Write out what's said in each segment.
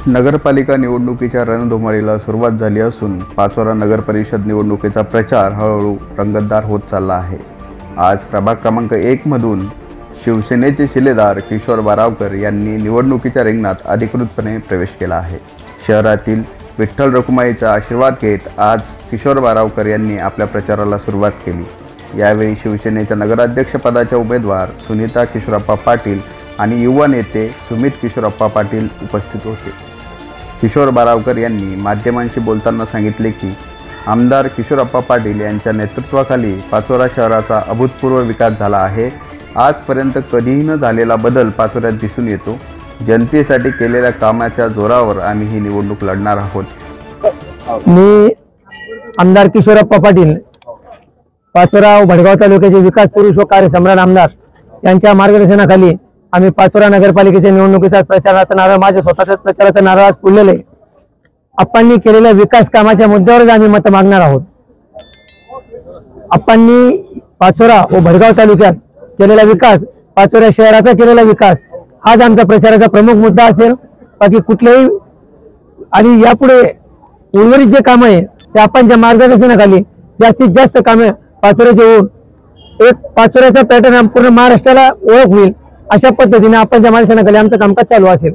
नगरपालिका निवडणुकीच्या रणधुमाळीला सुरुवात झाली असून पाचोरा नगर परिषद निवडणुकीचा प्रचार हळूहळू रंगतदार होत चालला आहे। आज प्रभाग क्रमांक 1 मधून शिवसेनेचे शिलेदार किशोर बारावकर यांनी निवडणुकीच्या रिंगणात अधिकृतपणे प्रवेश केला आहे। शहरातील विठ्ठल रखुमाईचा आशीर्वाद घेत आज किशोर बारावकर यांनी आपल्या प्रचाराला सुरुवात केली। यावेळी शिवसेनेच्या नगराध्यक्षपदाच्या उमेदवार सुनीता किशोरप्पा पाटील आणि युवा नेते सुमित किशोरप्पा पाटील उपस्थित होते। किशोर बारावकर यांनी माध्यमांशी बोलताना सांगितले की आमदार किशोरप्पा पाटील यांच्या नेतृत्वाखाली पाचोरा शहराचा अभूतपूर्व विकास झाला आहे। आजपर्यंत कधीही न झालेला बदल पाचोऱ्यात दिसून येतो। जनतेसाठी केलेल्या कामाच्या जोरावर आम्ही ही निवडणूक लढणार आहोत। मी आमदार किशोरप्पा पाटील पाचोरा व भडगाव तालुक्याचे विकास पुरुष व कार्यसम्राट आमदार यांच्या मार्गदर्शनाखाली आम्ही पाचोरा नगरपालिकेच्या निवडणुकीचा प्रचाराचा नारा माझ्या स्वतःच्या प्रचाराचा नारा आज पुढलेला आहे। आप्पांनी केलेल्या विकास कामाच्या मुद्द्यावरच आम्ही मत मागणार आहोत। आप्पांनी पाचोरा व भडगाव तालुक्यात केलेला विकास, पाचोरा शहराचा केलेला विकास हाच आमचा प्रचाराचा प्रमुख मुद्दा असेल। बाकी कुठलेही आणि यापुढे उर्वरित जे काम आहे ते आप्पांच्या मार्गदर्शनाखाली जास्तीत जास्त कामे पाचोऱ्याचे होऊन एक पाचोऱ्याचा पॅटर्न पूर्ण महाराष्ट्राला ओळख होईल अशा पद्धतीने आप्पांच्या मार्गदर्शनाखाली आमचं कामकाज चालू असेल।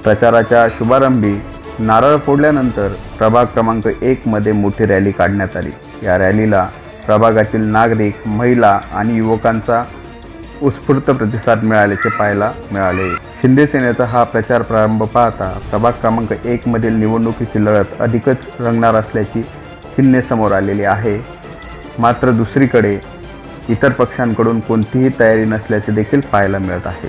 प्रचाराच्या शुभारंभी नारळ फोडल्यानंतर प्रभाग क्रमांक 1 मध्ये मोठी रॅली काढण्यात आली। या रॅलीला प्रभागातील नागरिक, महिला आणि युवकांचा उत्स्फूर्त प्रतिसाद मिळाल्याचे पाहायला मिळाले। शिंदे सेनेचा हा प्रचार प्रारंभ पाहता प्रभाग क्रमांक 1 मधील निवडणुकीची लढत अधिकच रंगणार असल्याची चिन्हे समोर आलेली आहे। मात्र दुसरीकडे इतर पक्षांकडून कोणतीही तयारी नसल्याचे देखील पाहायला मिळत आहे।